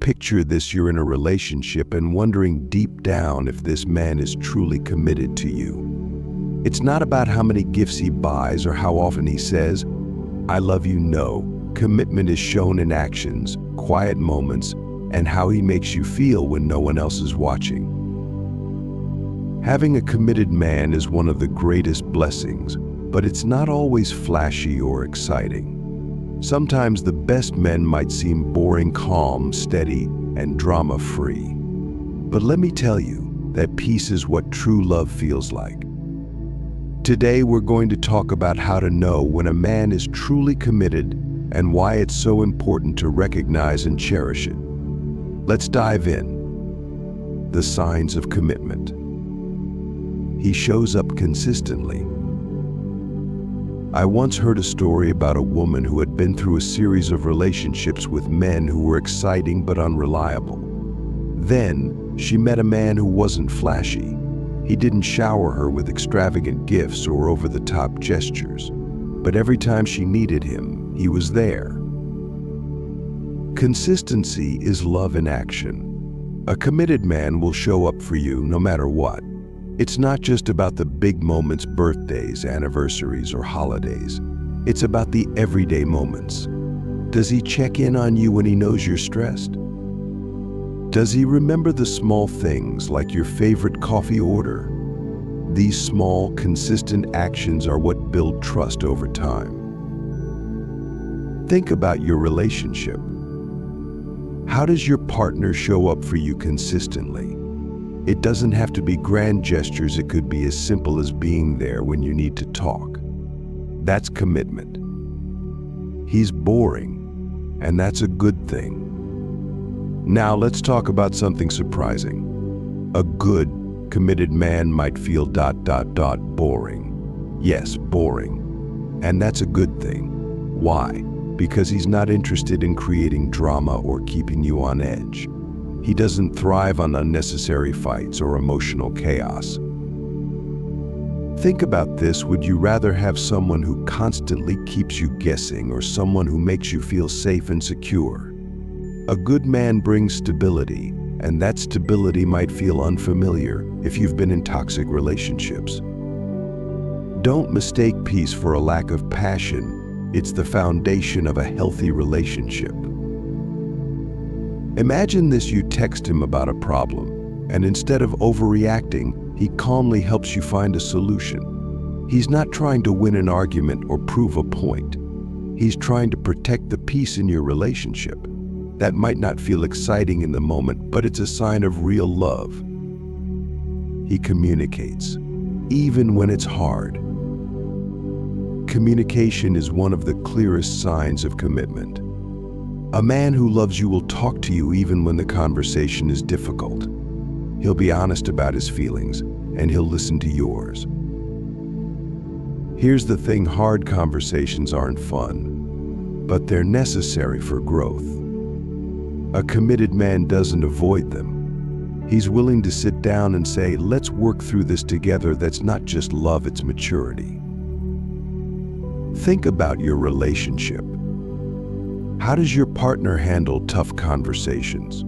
Picture this: you're in a relationship and wondering deep down if this man is truly committed to you. It's not about how many gifts he buys or how often he says, "I love you." No, commitment is shown in actions, quiet moments, and how he makes you feel when no one else is watching. Having a committed man is one of the greatest blessings, but it's not always flashy or exciting. Sometimes the best men might seem boring, calm, steady, and drama-free. But let me tell you, that peace is what true love feels like. Today we're going to talk about how to know when a man is truly committed and why it's so important to recognize and cherish it. Let's dive in. The signs of commitment. He shows up consistently. I once heard a story about a woman who had been through a series of relationships with men who were exciting but unreliable. Then, she met a man who wasn't flashy. He didn't shower her with extravagant gifts or over-the-top gestures, but every time she needed him, he was there. Consistency is love in action. A committed man will show up for you no matter what. It's not just about the big moments, birthdays, anniversaries, or holidays. It's about the everyday moments. Does he check in on you when he knows you're stressed? Does he remember the small things like your favorite coffee order? These small, consistent actions are what build trust over time. Think about your relationship. How does your partner show up for you consistently? It doesn't have to be grand gestures. It could be as simple as being there when you need to talk. That's commitment. He's boring, and that's a good thing. Now let's talk about something surprising. A good, committed man might feel boring. Yes, boring. And that's a good thing. Why? Because he's not interested in creating drama or keeping you on edge. He doesn't thrive on unnecessary fights or emotional chaos. Think about this: would you rather have someone who constantly keeps you guessing or someone who makes you feel safe and secure? A good man brings stability, and that stability might feel unfamiliar if you've been in toxic relationships. Don't mistake peace for a lack of passion. It's the foundation of a healthy relationship. Imagine this: you text him about a problem, and instead of overreacting, he calmly helps you find a solution. He's not trying to win an argument or prove a point. He's trying to protect the peace in your relationship. That might not feel exciting in the moment, but it's a sign of real love. He communicates, even when it's hard. Communication is one of the clearest signs of commitment. A man who loves you will talk to you even when the conversation is difficult. He'll be honest about his feelings, and he'll listen to yours. Here's the thing: hard conversations aren't fun, but they're necessary for growth. A committed man doesn't avoid them. He's willing to sit down and say, "Let's work through this together." That's not just love, it's maturity. Think about your relationship. How does your partner handle tough conversations?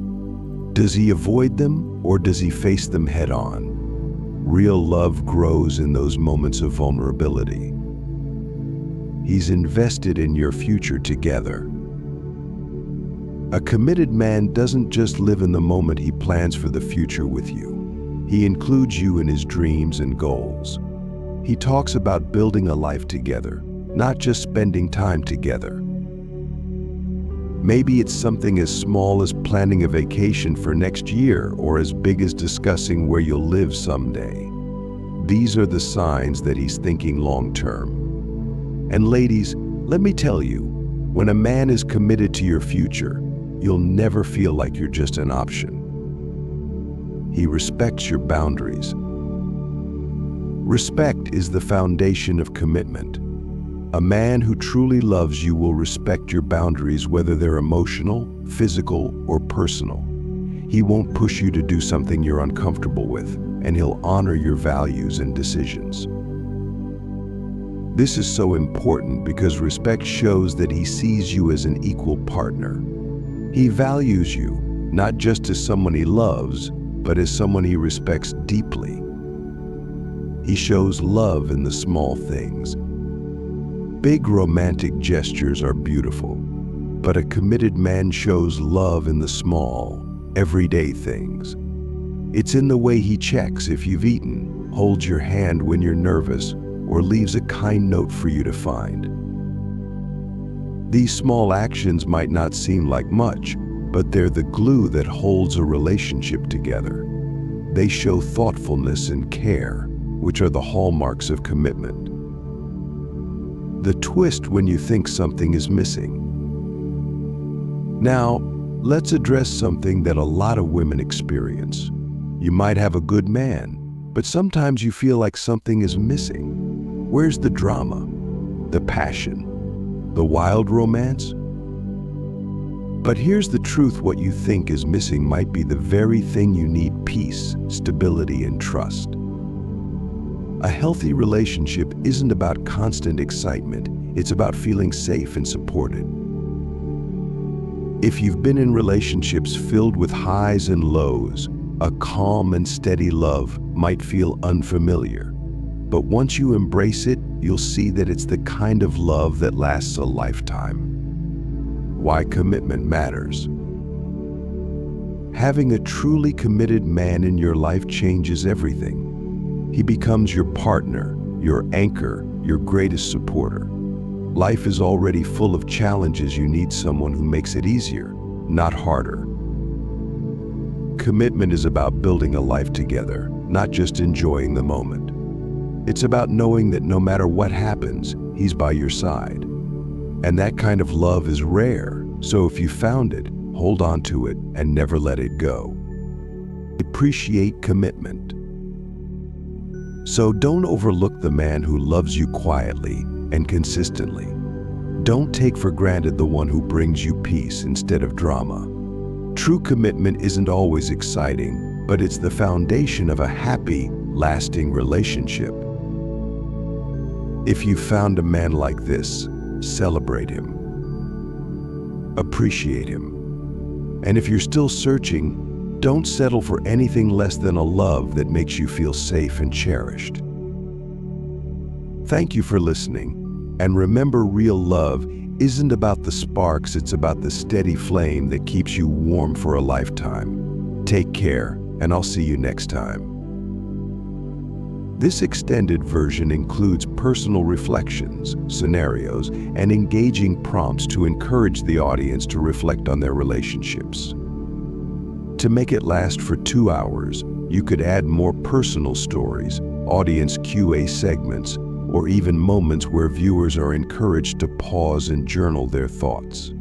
Does he avoid them or does he face them head on? Real love grows in those moments of vulnerability. He's invested in your future together. A committed man doesn't just live in the moment, he plans for the future with you. He includes you in his dreams and goals. He talks about building a life together, not just spending time together. Maybe it's something as small as planning a vacation for next year or as big as discussing where you'll live someday. These are the signs that he's thinking long term. And ladies, let me tell you, when a man is committed to your future, you'll never feel like you're just an option. He respects your boundaries. Respect is the foundation of commitment. A man who truly loves you will respect your boundaries, whether they're emotional, physical, or personal. He won't push you to do something you're uncomfortable with, and he'll honor your values and decisions. This is so important because respect shows that he sees you as an equal partner. He values you, not just as someone he loves, but as someone he respects deeply. He shows love in the small things. Big romantic gestures are beautiful, but a committed man shows love in the small, everyday things. It's in the way he checks if you've eaten, holds your hand when you're nervous, or leaves a kind note for you to find. These small actions might not seem like much, but they're the glue that holds a relationship together. They show thoughtfulness and care, which are the hallmarks of commitment. The twist when you think something is missing. Now, let's address something that a lot of women experience. You might have a good man, but sometimes you feel like something is missing. Where's the drama, the passion, the wild romance? But here's the truth: what you think is missing might be the very thing you need: peace, stability, and trust. A healthy relationship isn't about constant excitement, it's about feeling safe and supported. If you've been in relationships filled with highs and lows, a calm and steady love might feel unfamiliar. But once you embrace it, you'll see that it's the kind of love that lasts a lifetime. Why commitment matters. Having a truly committed man in your life changes everything. He becomes your partner, your anchor, your greatest supporter. Life is already full of challenges. You need someone who makes it easier, not harder. Commitment is about building a life together, not just enjoying the moment. It's about knowing that no matter what happens, he's by your side. And that kind of love is rare, so if you found it, hold on to it and never let it go. Appreciate commitment. So don't overlook the man who loves you quietly and consistently. Don't take for granted the one who brings you peace instead of drama. True commitment isn't always exciting, but it's the foundation of a happy, lasting relationship. If you found a man like this, celebrate him. Appreciate him. And if you're still searching, don't settle for anything less than a love that makes you feel safe and cherished. Thank you for listening. And remember, real love isn't about the sparks, it's about the steady flame that keeps you warm for a lifetime. Take care, and I'll see you next time. This extended version includes personal reflections, scenarios, and engaging prompts to encourage the audience to reflect on their relationships. To make it last for 2 hours, you could add more personal stories, audience Q&A segments, or even moments where viewers are encouraged to pause and journal their thoughts.